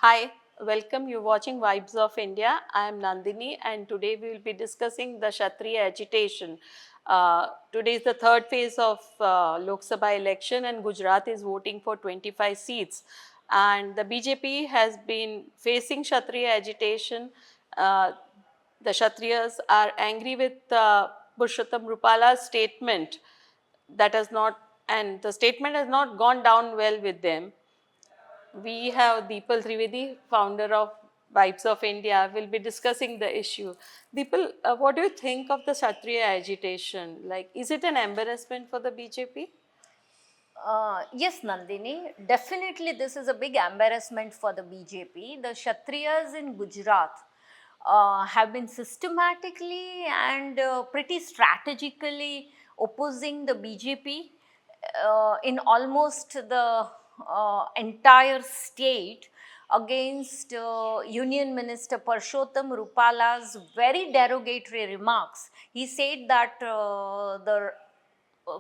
Hi, welcome. You're watching Vibes of India. I am Nandini, and today we will be discussing the Kshatriya agitation. Today is the third phase of Lok Sabha election, and Gujarat is voting for 25 seats. And the BJP has been facing Kshatriya agitation. Uh, the Kshatriyas are angry with Purushottam Rupala's statement that has not, and the statement has not gone down well with them. We have Deepal Trivedi, founder of Vibes of India, will be discussing the issue. Deepal, what do you think of the Kshatriya agitation? Like, is it an embarrassment for the BJP? Yes, Nandini, definitely this is a big embarrassment for the BJP. The Kshatriyas in Gujarat have been systematically and pretty strategically opposing the BJP in almost the entire state against Union Minister Parshottam Rupala's very derogatory remarks. He said that the uh,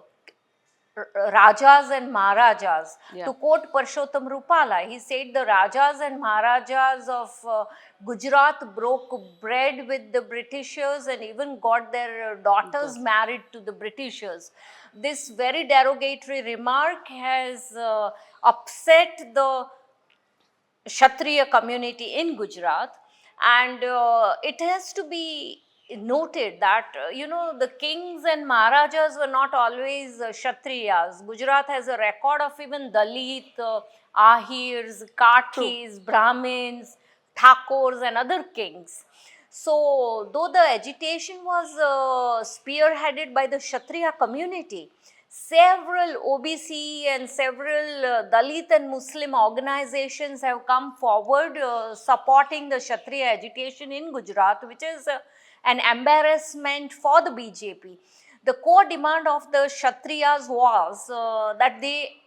Rajas and Maharajas. Yeah. To quote Parshottam Rupala, he said the Rajas and Maharajas of Gujarat broke bread with the Britishers and even got their daughters married to the Britishers. This very derogatory remark has upset the Kshatriya community in Gujarat, and it has to be noted that the kings and Maharajas were not always Kshatriyas. Gujarat has a record of even Dalit, Ahirs, True. Kathis, Brahmins, Thakurs, and other kings. So, though the agitation was spearheaded by the Kshatriya community, several OBC and several Dalit and Muslim organizations have come forward supporting the Kshatriya agitation in Gujarat, which is an embarrassment for the BJP. The core demand of the Kshatriyas was that they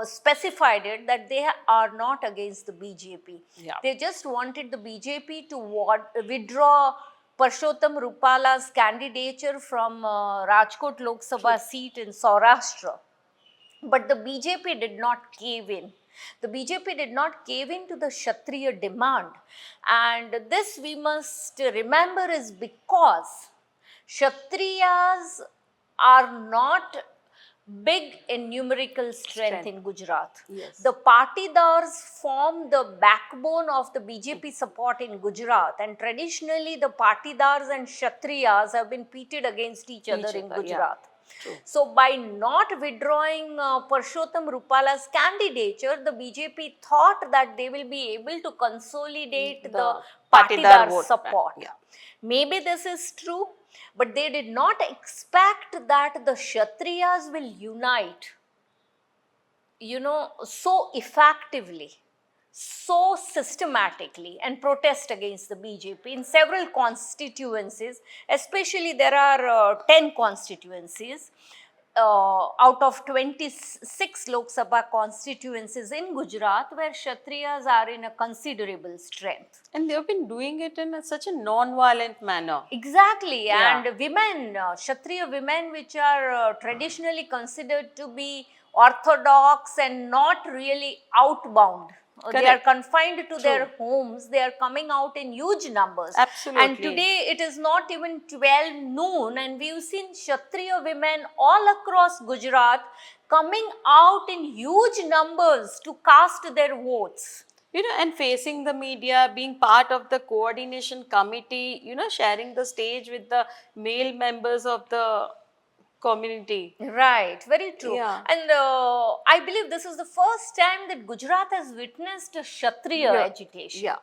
specified it that they are not against the BJP. Yeah. They just wanted the BJP to withdraw Parshottam Rupala's candidature from Rajkot Lok Sabha seat in Saurashtra. But the BJP did not cave in. The BJP did not cave in to the Kshatriya demand. And this we must remember is because Kshatriyas are not big in numerical strength in Gujarat. Yes. The Patidars form the backbone of the BJP support in Gujarat, and traditionally the Patidars and Kshatriyas have been pitted against each other in Gujarat. True. So, by not withdrawing Parshottam Rupala's candidature, the BJP thought that they will be able to consolidate the Patidar support. Yeah. Maybe this is true, but they did not expect that the Kshatriyas will unite, so effectively, so systematically, and protest against the BJP in several constituencies. Especially, there are 10 constituencies out of 26 Lok Sabha constituencies in Gujarat where Kshatriyas are in a considerable strength. And they have been doing it in such a non-violent manner. Exactly, Yeah. and women, Kshatriya women, which are traditionally considered to be orthodox and not really outbound. They are Correct. confined to their homes. They are coming out in huge numbers. Absolutely. And today it is not even 12 noon, and we've seen Kshatriya women all across Gujarat coming out in huge numbers to cast their votes. And facing the media, being part of the coordination committee, sharing the stage with the male members of the community. Right, very true. Yeah. And I believe this is the first time that Gujarat has witnessed a Kshatriya agitation. Yeah.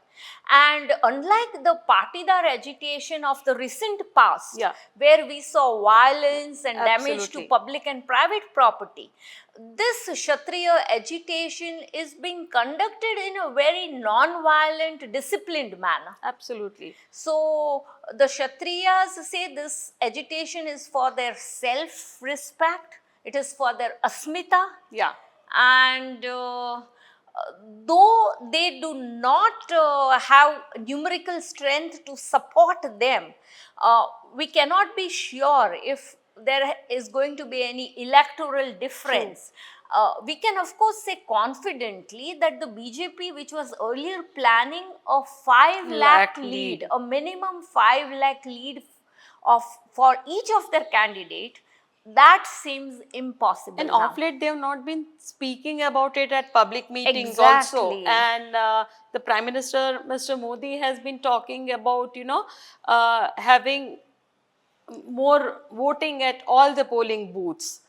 And unlike the Patidar agitation of the recent past, Yeah. where we saw violence and damage to Absolutely. public and private property, this Kshatriya agitation is being conducted in a very non-violent, disciplined manner. Absolutely. So, the Kshatriyas say this agitation is for their self-respect, it is for their asmita. Yeah. And though they do not have numerical strength to support them, we cannot be sure if there is going to be any electoral difference. We can of course say confidently that the BJP, which was earlier planning a 5 lakh Lakh lead, lead. a minimum 5 lakh lead of for each of their candidate, that seems impossible And now. of late, they have not been speaking about it at public meetings also. Exactly. And the Prime Minister, Mr. Modi, has been talking about, having more voting at all the polling booths.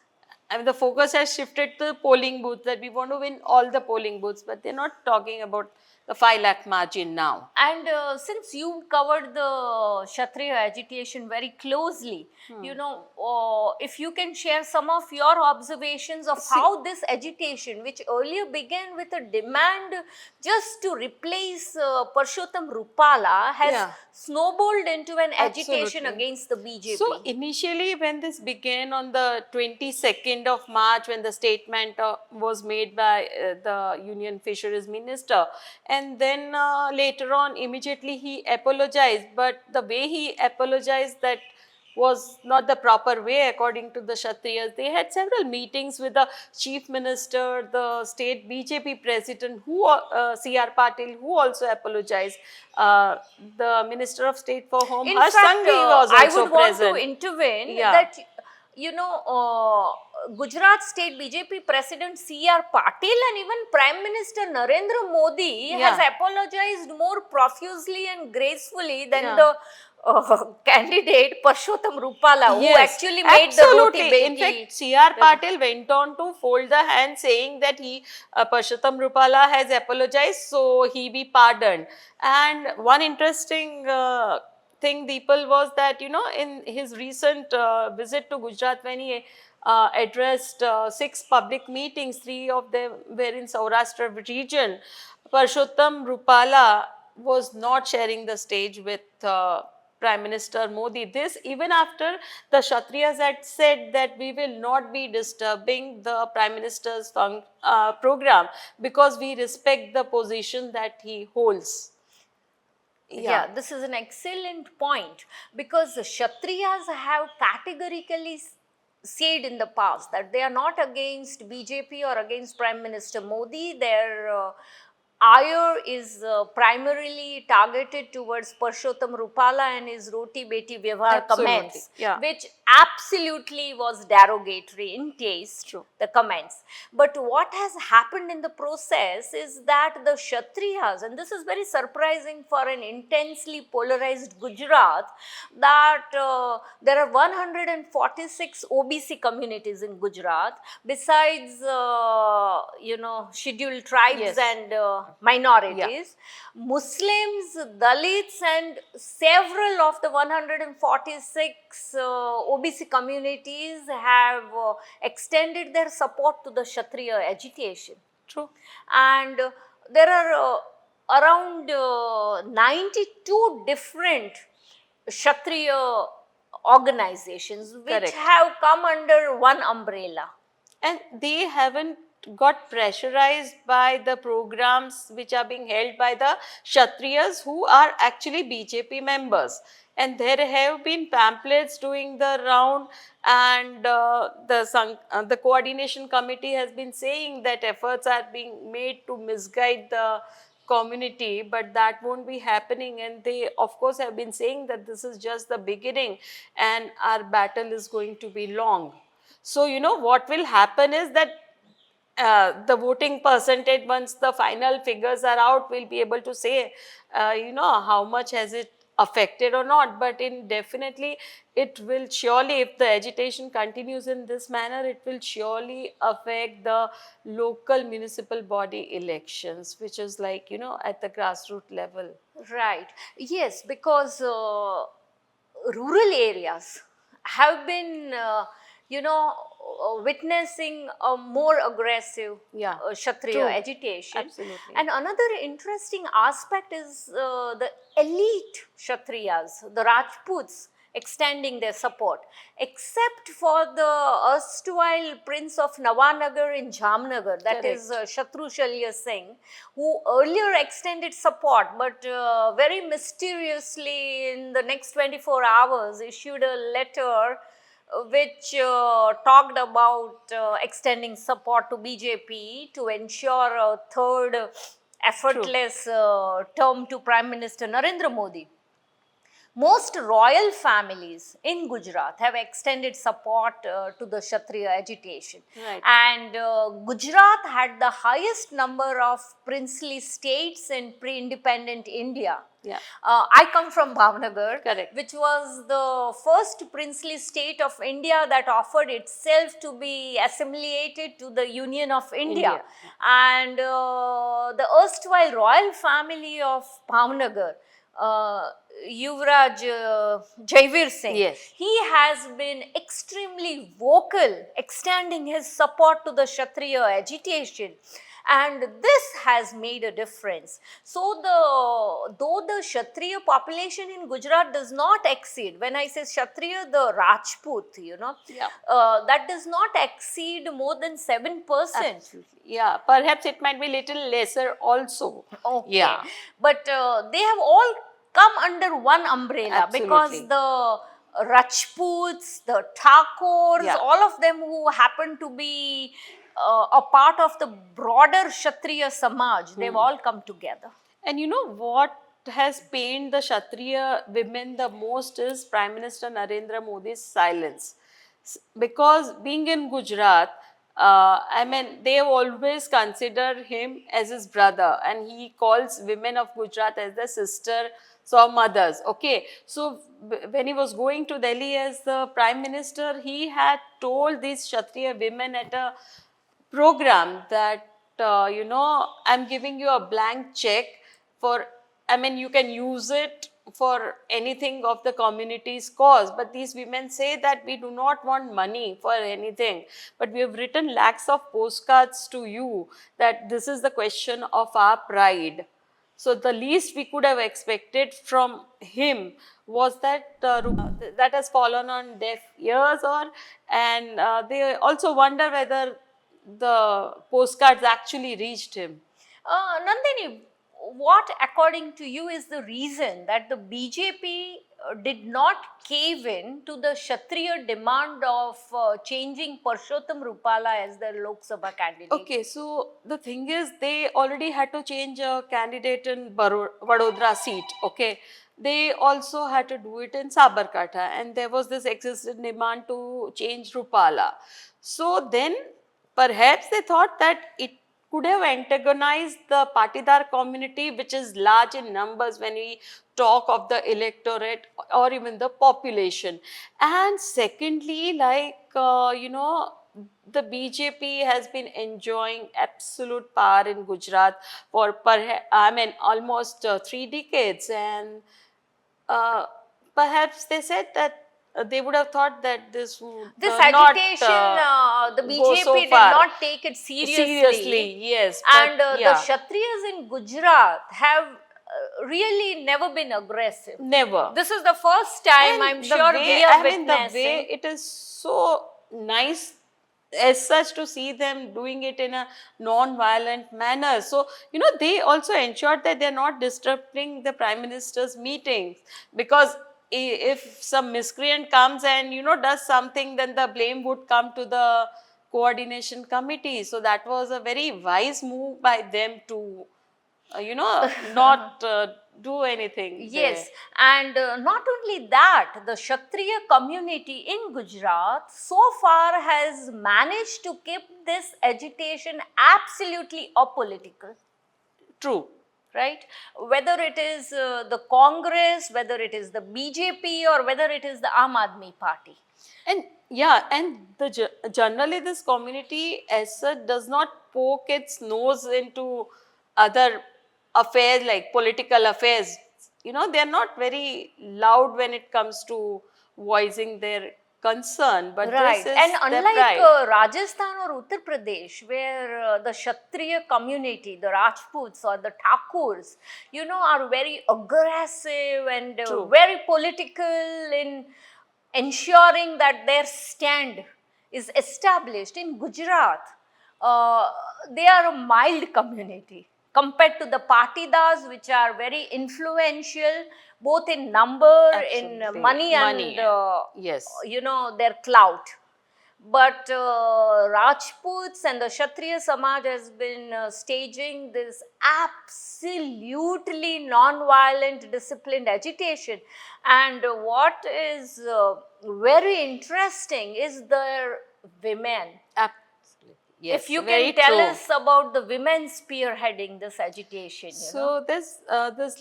I mean, the focus has shifted to polling booths, that we want to win all the polling booths, but they're not talking about the 5 lakh margin now. And since you covered the Kshatriya agitation very closely, if you can share some of your observations of See- how this agitation, which earlier began with a demand just to replace Parshottam Rupala, has Yeah. snowballed into an agitation Absolutely. against the BJP. So initially, when this began on the 22nd of March, when the statement was made by the Union Fisheries Minister, and then later on, immediately he apologized. But the way he apologized, that was not the proper way according to the Kshatriyas. They had several meetings with the Chief Minister, the state BJP president, who C.R. Patil, who also apologized. The Minister of State for Home, In Harsh fact, Sanghvi, was I also would want present. to intervene Yeah. that, Gujarat State BJP President C.R. Patil and even Prime Minister Narendra Modi has Yeah. apologized more profusely and gracefully than Yeah. the candidate Parshottam Rupala, who Yes, actually made the roti absolutely. In beti. fact, C.R. Patil went on to fold the hand, saying that Parshottam Rupala has apologized, so he be pardoned. And one interesting thing, Deepal, was that, in his recent visit to Gujarat, when he addressed 6 public meetings, 3 of them were in Saurashtra region, Parshottam Rupala was not sharing the stage with Prime Minister Modi. This even after the Kshatriyas had said that we will not be disturbing the Prime Minister's program because we respect the position that he holds. Yeah, this is an excellent point, because the Kshatriyas have categorically said in the past that they are not against BJP or against Prime Minister Modi. Their ire is primarily targeted towards Parshottam Rupala and his Roti Beti Vyavhar Absolutely, comments, yeah. which absolutely was derogatory in taste, True. the comments. But what has happened in the process is that the Kshatriyas, and this is very surprising for an intensely polarized Gujarat, that there are 146 OBC communities in Gujarat, besides, scheduled tribes Yes. and minorities. Muslims, Dalits, and several of the 146 OBC communities have extended their support to the Kshatriya agitation. True. And there are around 92 different Kshatriya organizations which Correct. have come under one umbrella. And they haven't got pressurized by the programs which are being held by the Kshatriyas, who are actually BJP members. And there have been pamphlets doing the round, and the coordination committee has been saying that efforts are being made to misguide the community, but that won't be happening. And they of course have been saying that this is just the beginning and our battle is going to be long. So, what will happen is that the voting percentage, once the final figures are out, we'll be able to say, how much has it affected or not. But definitely, it will surely, if the agitation continues in this manner, it will surely affect the local municipal body elections, which is like, at the grassroots level. Right. Yes, because rural areas have been, witnessing a more aggressive Yeah, Kshatriya true. agitation. Absolutely. And another interesting aspect is the elite Kshatriyas, the Rajputs, extending their support, except for the erstwhile Prince of Nawanagar in Jamnagar, that is Shatru Shalya Singh, who earlier extended support, but very mysteriously in the next 24 hours issued a letter which talked about extending support to BJP to ensure a third effortless term to Prime Minister Narendra Modi. Most royal families in Gujarat have extended support to the Kshatriya agitation. Right. And Gujarat had the highest number of princely states in pre-independent India. Yeah. I come from Bhavnagar, Correct. which was the first princely state of India that offered itself to be assimilated to the Union of India. And the erstwhile royal family of Bhavnagar, Yuvraj Jaivir Singh, Yes. he has been extremely vocal, extending his support to the Kshatriya agitation. And this has made a difference. So, though the Kshatriya population in Gujarat does not exceed, when I say Kshatriya, the Rajput, Yeah. that does not exceed more than 7%. Absolutely. Yeah, perhaps it might be little lesser also. Okay. Yeah. But they have all come under one umbrella because Absolutely. the Rajputs, the Thakurs, Yeah. all of them who happen to be a part of the broader Kshatriya Samaj, they've all come together. And you know what has pained the Kshatriya women the most is Prime Minister Narendra Modi's silence. Because being in Gujarat, I mean, they have always considered him as his brother, and he calls women of Gujarat as the sister, so mothers. Okay, so when he was going to Delhi as the Prime Minister, he had told these Kshatriya women at a program that I'm giving you a blank check for, I mean, you can use it for anything of the community's cause, but these women say that we do not want money for anything, but we have written lakhs of postcards to you that this is the question of our pride. So the least we could have expected from him was that that has fallen on deaf ears, and they also wonder whether the postcards actually reached him. Nandini, what according to you is the reason that the BJP did not cave in to the Kshatriya demand of changing Parshottam Rupala as their Lok Sabha candidate? Okay, so the thing is, they already had to change a candidate in Vadodara seat. Okay, they also had to do it in Sabarkantha, and there was this excessive demand to change Rupala. So then, perhaps they thought that it could have antagonized the Patidar community, which is large in numbers when we talk of the electorate or even the population. And secondly, like, the BJP has been enjoying absolute power in Gujarat for almost 3 decades, and perhaps they said that they would have thought that this would agitation, the go BJP so did far. not take it seriously. Yes, And but the Kshatriyas in Gujarat have really never been aggressive. never. This is the first time And I'm the sure way, we are I mean, the witnessing. way it is so nice as such to see them doing it in a non-violent manner. So, they also ensured that they're not disrupting the Prime Minister's meetings, because if some miscreant comes and, does something, then the blame would come to the coordination committee. So that was a very wise move by them to, not do anything. Yes, and not only that, the Kshatriya community in Gujarat so far has managed to keep this agitation absolutely apolitical. True. Right? Whether it is the Congress, whether it is the BJP, or whether it is the Aam Aadmi Party. And yeah, and generally this community as such does not poke its nose into other affairs like political affairs. They are not very loud when it comes to voicing their concern, but Right, this is and their unlike pride. Rajasthan or Uttar Pradesh, where the Kshatriya community, the Rajputs or the Thakurs, are very aggressive and True. very political in ensuring that their stand is established. In Gujarat, they are a mild community. compared to the Patidas, which are very influential, both in number, in Absolutely. money, Money, and yes. their clout. But Rajputs and the Kshatriya Samaj has been staging this absolutely non-violent, disciplined agitation. And what is very interesting is their women. Absolutely. Yes, If you very can tell true. us about the women spearheading this agitation, So this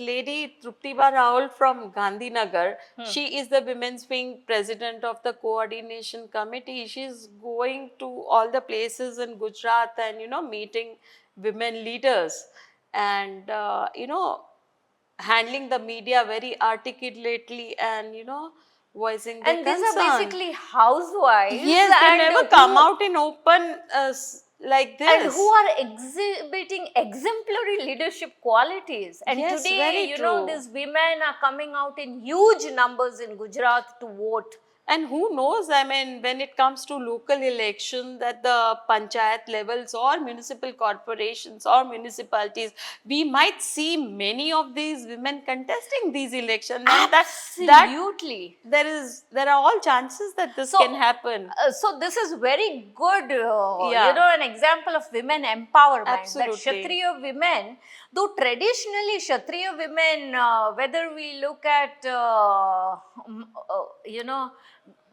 lady Truptiba Rahul from Gandhinagar, she is the women's wing president of the coordination committee. She's going to all the places in Gujarat and meeting women leaders and handling the media very articulately and voicing their and these are concern. basically housewives, Yes, they and never come out in open like and this. who are exhibiting exemplary leadership qualities. And Yes, today, very true. these women are coming out in huge numbers in Gujarat to vote. And who knows, I mean, when it comes to local election, that the panchayat levels or municipal corporations or municipalities, we might see many of these women contesting these elections. And that Absolutely. there are all chances that this So, can happen. So this is very good, Yeah. an example of women empowerment. That Absolutely. Kshatriya women, though traditionally Kshatriya women, whether we look at,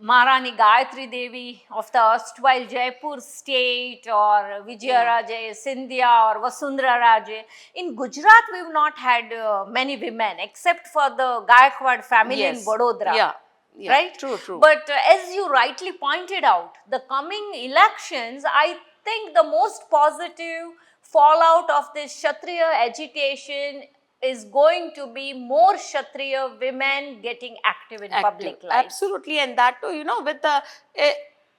Maharani Gayatri Devi of the erstwhile Jaipur state, or Vijayaraje Scindia or Vasundhara Raje, in Gujarat we've not had many women except for the Gaikwad family in Yes. Vadodara. Yeah. Yeah. Right? True. But as you rightly pointed out, the coming elections, I think the most positive fallout of this Kshatriya agitation is going to be more Kshatriya women getting active in public life. Absolutely, and that too, with the,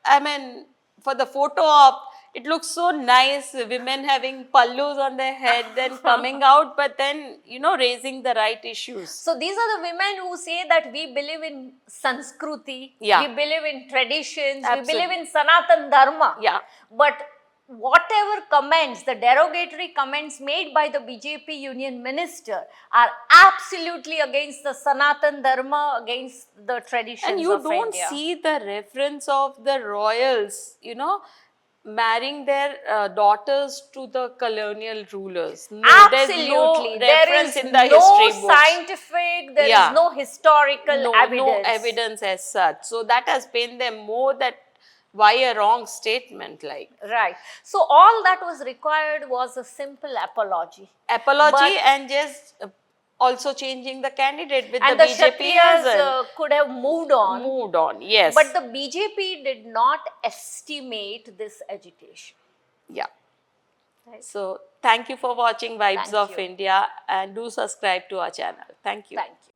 I mean, for the photo op, it looks so nice, women having pallus on their head, then coming out, but then, raising the right issues. So these are the women who say that we believe in Sanskruti, Yeah. we believe in traditions, Absolutely. we believe in Sanatan Dharma. Yeah. But whatever comments, the derogatory comments made by the BJP union minister are absolutely against the Sanatan Dharma, against the traditions And you of don't India. see the reference of the royals, marrying their daughters to the colonial rulers. No, Absolutely. There's no reference There is in the no history books. scientific, there Yeah. is no historical No evidence. evidence as such. So that has pained them more that why a wrong statement like. Right. So all that was required was a simple apology. Apology But- and just also changing the candidate with And the the BJP Kshatriyas as could have moved on. moved on. Yes. But the BJP did not estimate this agitation. Yeah. Right. So thank you for watching Vibes Thank of you. India and do subscribe to our channel. Thank you. Thank you.